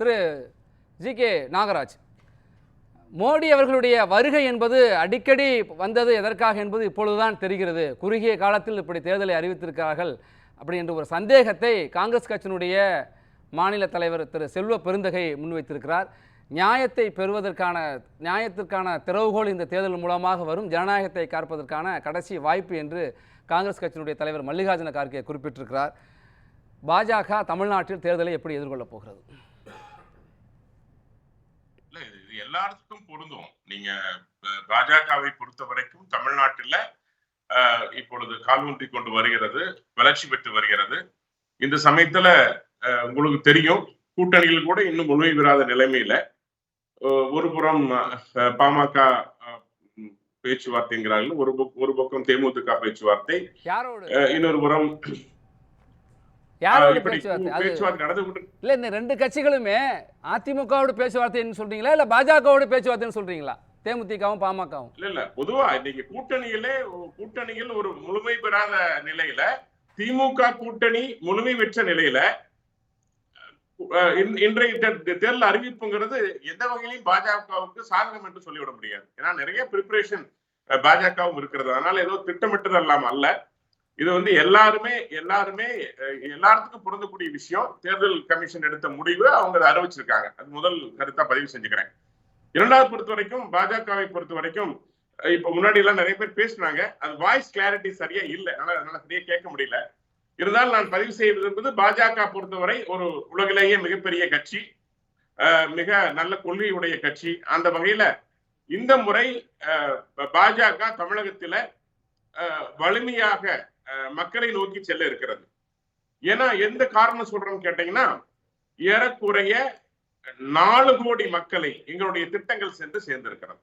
திரு G K. Nagaraj, Modi அவர்களுடைய வருகை என்பது அடிக்கடி வந்தது எதற்காக என்பது இப்பொழுதுதான் தெரிகிறது. குறுகிய காலத்தில் இப்படி தேர்தலை அறிவித்திருக்கிறார்கள் அப்படி என்ற ஒரு சந்தேகத்தை காங்கிரஸ் கட்சியினுடைய மாநில தலைவர் திரு செல்வ பெருந்தகை முன்வைத்திருக்கிறார். நியாயத்தை பெறுவதற்கான நியாயத்திற்கான திறவுகோல் இந்த தேர்தல் மூலமாக வரும், ஜனநாயகத்தை காப்பதற்கான கடைசி வாய்ப்பு என்று காங்கிரஸ் கட்சியினுடைய தலைவர் மல்லிகார்ஜுன கார்கே குறிப்பிட்டிருக்கிறார். பாஜக தமிழ்நாட்டில் தேர்தலை எப்படி எதிர்கொள்ளப் போகிறது? இது எல்லாத்துக்கும் பொருந்தும். நீங்க பாஜகவை பொறுத்த வரைக்கும் தமிழ்நாட்டில் இப்பொழுது காலூன்றி கொண்டு வருகிறது, வளர்ச்சி பெற்று வருகிறது. இந்த சமயத்துல உங்களுக்கு தெரியும், கூட்டணியில் கூட இன்னும் முழுமை பெறாத நிலைமையில ஒரு புறம் பாமக பேச்சுவார்த்தைங்கிறார்கள், ஒரு பக்கம் தேமுதிக பேச்சுவார்த்தை, இன்னொரு புறம் பேச்சுவார்த்தை நடந்து இல்ல. இந்த ரெண்டு கட்சிகளுமே அதிமுகவோட பேச்சுவார்த்தைன்னு சொல்றீங்களா இல்ல பாஜகவோட பேச்சுவார்த்தைன்னு சொல்றீங்களா? தேமுதிகவும் பாமகவும் இல்ல பொதுவா இன்னைக்கு கூட்டணியில் ஒரு முழுமை பெறாத நிலையில, திமுக கூட்டணி முழுமை பெற்ற நிலையில இன்றைய தேர்தல் அறிவிப்புங்கிறது எந்த வகையிலும் பாஜகவுக்கு சாதகம் என்று சொல்லிவிட முடியாது. ஏன்னா நிறைய பிரிப்பரேஷன் பாஜகவும் இருக்கிறது. அதனால ஏதோ திட்டமிட்டது எல்லாம் அல்ல. இது எல்லாருமே எல்லாத்துக்கும் பொருந்தக்கூடிய விஷயம். தேர்தல் கமிஷன் எடுத்த முடிவு அவங்க அதை அறிவிச்சிருக்காங்க. அது முதல் கருத்தா பதிவு செஞ்சுக்கிறேன். இரண்டாவது பொறுத்த வரைக்கும், பாஜகவை பொறுத்த வரைக்கும் இப்ப முன்னாடி எல்லாம் நிறைய பேர் பேசினாங்க, அது வாய்ஸ் கிளாரிட்டி சரியா இல்லை, அதனால சரியா கேட்க முடியல. இருந்தாலும் நான் பதிவு செய்வது என்பது, பாஜக பொறுத்தவரை ஒரு உலகிலேயே மிகப்பெரிய கட்சி, மிக நல்ல கொள்கையுடைய கட்சி. அந்த வகையில இந்த முறை பாஜக தமிழகத்தில வலிமையாக மக்களை நோக்கி செல்ல இருக்கிறது. ஏன்னா எந்த காரணம் சொல்றேன்னு கேட்டீங்கன்னா, ஏறக்குறைய 4 கோடி மக்களை எங்களுடைய திட்டங்கள் சென்று சேர்ந்திருக்கிறது.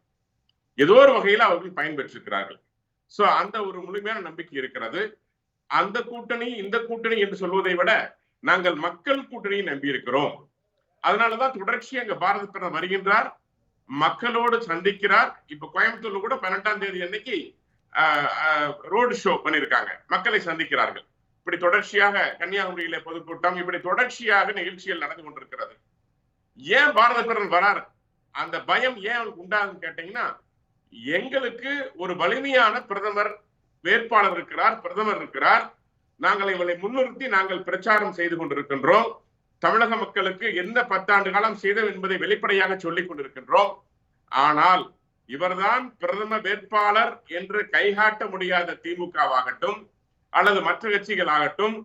ஏதோ ஒரு வகையில் அவர்கள் பயன்பெற்றிருக்கிறார்கள். சோ அந்த ஒரு முழுமையான நம்பிக்கை இருக்கிறது. அந்த கூட்டணி இந்த கூட்டணி என்று சொல்வதை விட நாங்கள் மக்கள் கூட்டணியை நம்பி இருக்கிறோம். அதனாலதான் தொடர்ச்சி அங்க பாரத பிரதமர் வருகின்றார், மக்களோடு சந்திக்கிறார். இப்ப கோயம்புத்தூர்ல கூட 18ஆம் தேதி அன்னைக்கு ரோடு ஷோ பண்ணிருக்காங்க, மக்களை சந்திக்கிறார்கள். இப்படி தொடர்ச்சியாக கன்னியாகுமரியில பொதுக்கூட்டம், இப்படி தொடர்ச்சியாக நிகழ்ச்சிகள் நடந்து கொண்டிருக்கிறது. ஏன் பாரத பிரதமர் வரார், அந்த பயம் ஏன் அவருக்கு உண்டாகுன்னு கேட்டீங்கன்னா, எங்களுக்கு ஒரு வலிமையான பிரதமர் வேட்பாளர் இருக்கிறார், பிரதமர் இருக்கிறார். நாங்கள் இவளை முன்னிறுத்தி நாங்கள் பிரச்சாரம் செய்து கொண்டிருக்கின்றோம். தமிழக மக்களுக்கு என்ன 10 ஆண்டு காலம் செய்தோம் என்பதை வெளிப்படையாக சொல்லிக் கொண்டிருக்கின்றோம். ஆனால் இவர்தான் பிரதம வேட்பாளர் என்று கைகாட்ட முடியாத திமுகவாகட்டும் அல்லது மற்ற கட்சிகள் ஆகட்டும்,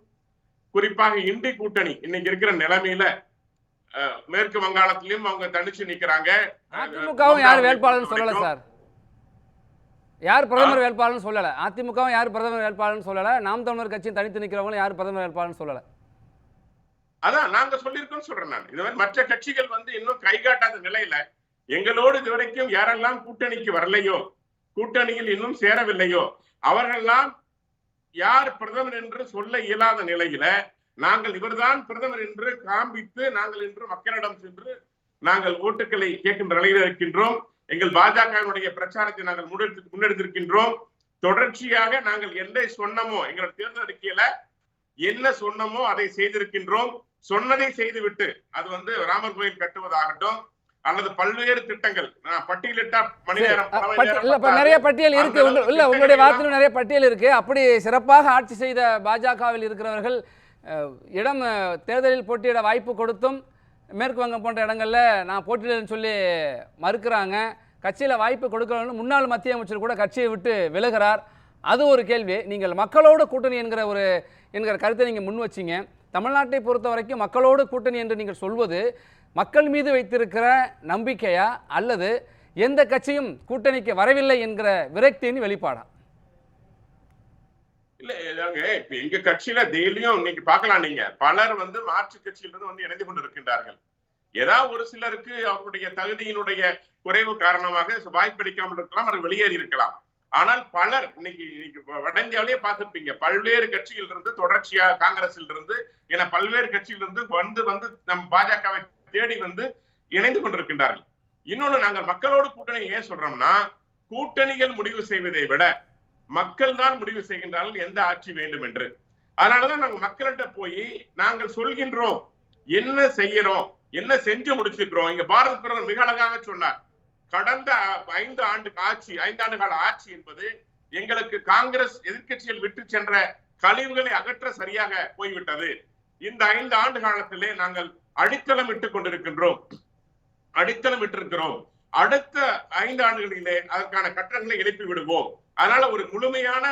குறிப்பாக இந்தி கூட்டணி இன்னைக்கு இருக்கிற நிலைமையில மேற்கு வங்காளத்திலும் அவங்க தனிச்சு நிக்கிறாங்க. அதிமுகவும் யார் வேட்பாளர் சொல்லல சார், யார் பிரதமர் வேட்பாளர் சொல்லல. அதிமுகவும் யார் பிரதமர் வேட்பாளர் சொல்லல. நாம் தமிழர் கட்சியும் தனித்து நிக்கிறவங்களும் யார் பிரதமர் வேட்பாளர் சொல்லல. அதான் நாங்க சொல்லியிருக்கோம் சொல்றேன் நான். இது மாதிரி மற்ற கட்சிகள் இன்னும் கைகாட்டாத நிலையில, எங்களோடு இதுவரைக்கும் யாரெல்லாம் கூட்டணிக்கு வரலையோ, கூட்டணியில் இன்னும் சேரவில்லையோ, அவர்களெல்லாம் யார் பிரதமர் என்று சொல்ல இயலாத நிலையில நாங்கள் இவர்தான் பிரதமர் என்று காண்பித்து நாங்கள் இன்று மக்களிடம் சென்று நாங்கள் ஓட்டுக்களை கேட்கின்ற நிலையில் இருக்கின்றோம். எங்கள் பாஜகவினுடைய பிரச்சாரத்தை நாங்கள் முன்னெடுத்திருக்கின்றோம். தொடர்ச்சியாக நாங்கள் என்ன சொன்னமோ, எங்கள் தேர்தல் அறிக்கையில என்ன சொன்னமோ அதை செய்திருக்கின்றோம். சொன்னதை செய்துவிட்டு அது ராமர் கோயில் கட்டுவதாகட்டும் அல்லது பல்வேறு திட்டங்கள் பட்டியலிட்டா மணி நேரம் நிறைய பட்டியல் இருக்கு. இல்ல உங்களுடைய வார்த்தையில் நிறைய பட்டியல் இருக்கு. அப்படி சிறப்பாக ஆட்சி செய்த பாஜகவில் இருக்கிறவர்கள் இடம் தேர்தலில் போட்டியிட வாய்ப்பு கொடுத்தும் மேற்கு வங்கம் போன்ற இடங்கள்ல நான் போட்டியிடன்னு சொல்லி மறுக்கிறாங்க. கட்சியில வாய்ப்பு கொடுக்கணும்னு முன்னாள் மத்திய அமைச்சர் கூட கட்சியை விட்டு விலகிறார். அது ஒரு கேள்வி. நீங்கள் மக்களோடு கூட்டணி என்கிற கருத்தை நீங்க முன் வச்சீங்க. தமிழ்நாட்டை பொறுத்த வரைக்கும் மக்களோடு கூட்டணி என்று நீங்கள் சொல்வது மக்கள் மீது வைத்திருக்கிற நம்பிக்கையா அல்லது எந்த கட்சியும் கூட்டணிக்கு வரவில்லை என்கிற விரக்தியின் வெளிப்பாடா? இல்ல இப்ப எங்க கட்சியில டெய்லியும் இன்னைக்கு பார்க்கலாம், நீங்க பலர் மாற்று கட்சியிலிருந்து இணைந்து கொண்டிருக்கின்றார்கள். ஏதாவது ஒரு சிலருக்கு அவருடைய தகுதியினுடைய குறைவு காரணமாக வாய்ப்பளிக்காமல் இருக்கலாம், அவர் வெளியேறி இருக்கலாம். ஆனால் பலர் இன்னைக்கு வட இந்தியாவிலேயே பார்த்திருப்பீங்க, பல்வேறு கட்சியில் இருந்து தொடர்ச்சியா காங்கிரஸில் இருந்து என பல்வேறு கட்சியில் இருந்து வந்து நம் பாஜகவை தேடி இணைந்து கொண்டிருக்கின்றார்கள். இன்னொன்னு, நாங்கள் மக்களோடு கூட்டணி ஏன் சொல்றோம்னா, கூட்டணிகள் முடிவு செய்வதை விட மக்கள் தான் முடிவு செய்கின்றார்கள் எந்த ஆட்சி வேண்டும் என்று. அதனாலதான் நாங்கள் மக்கள்கிட்ட போய் நாங்கள் சொல்கின்றோம், என்ன செய்யறோம், என்ன செஞ்சு முடிச்சிருக்கிறோம். இங்க பாரத பிரதமர் மிக அழகாக சொன்னார், கடந்த 5 ஆண்டு கால ஆட்சி என்பது எங்களுக்கு காங்கிரஸ் எதிர்க்கட்சிகள் விட்டு சென்ற கழிவுகளை அகற்ற சரியாக போய்விட்டது. இந்த 5 ஆண்டு காலத்திலே நாங்கள் அடித்தளம் இட்டுக் கொண்டிருக்கின்றோம், அடுத்த 5 ஆண்டுகளிலே அதற்கான கட்டணங்களை எழுப்பி விடுவோம். அதனால ஒரு முழுமையான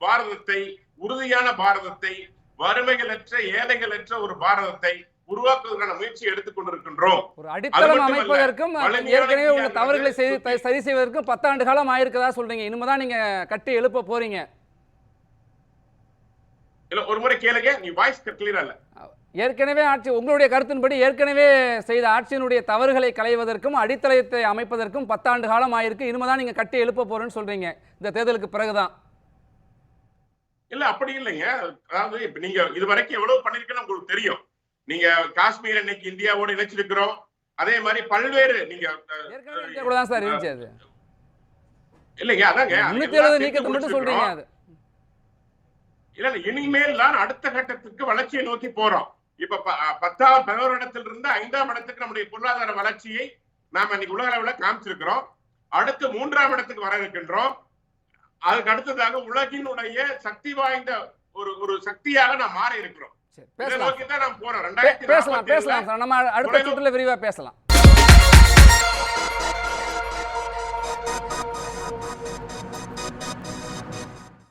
பாரதத்தை, உறுதியான பாரதத்தை, வறுமைகளற்ற ஏழைகளற்ற ஒரு பாரதத்தை உருவாக்குவதற்கான முயற்சி எடுத்துக் கொண்டிருக்கின்றோம். ஒரு அடித்தளம் அமைப்பதற்கும் ஏற்கனவே உள்ள தவறுகளை சரி செய்வதற்கும் 10 ஆண்டு காலம் ஆயிருக்கதா சொல்றீங்க. இனிமேதான் நீங்க கட்டி எழுப்ப போறீங்க. இல்ல, ஒரு முறை கேளுங்க, நீ வாய்ஸ் கிளியரா இல்ல. ஏற்கனவே ஆட்சி, உங்களுடைய கருத்தின்படி ஏற்கனவே செய்த ஆட்சியினுடைய தவறுகளை களைவதற்கும் அடித்தளத்தை அமைப்பதற்கும் 10 ஆண்டு காலம் ஆயிருக்கு. இனிமேதான் நீங்க கட்டி எழுப்ப போறேன்னு சொல்றீங்க இந்த தேர்தலுக்கு பிறகுதான். இல்ல, அப்படி இல்லைங்க. அதாவது இப்ப நீங்க இதுவரைக்கும் எவ்வளவு பண்ணிருக்கீங்கன்னு உங்களுக்கு தெரியும். நீங்க காஷ்மீர் இன்னைக்கு இந்தியாவோட இணைச்சிருக்கிறோம். அதே மாதிரி பல்வேறு நீங்க கூட தான் சார் இருந்துச்சு. அது இல்லைங்க, அதாங்க 370 நீக்கத்தை மட்டும் சொல்றீங்க. அது இல்ல, இனிமேல் தான் அடுத்த கட்டத்துக்கு வளர்ச்சியை நோக்கி போறோம். இப்ப 11 இடத்துல இருந்து 5ஆம் இடத்துக்கு நம்முடைய பொருளாதார வளர்ச்சியை நாம இன்னைக்கு உலக அளவுல காமிச்சிருக்கிறோம். அடுத்து 3ஆம் இடத்துக்கு வர இருக்கின்றோம். அதுக்கு அடுத்ததாக உலகினுடைய சக்தி வாய்ந்த ஒரு சக்தியாக நாம் மாறி இருக்கிறோம். பேசலாம், நம்ம அடுத்த சுற்றுல விரிவா பேசலாம்.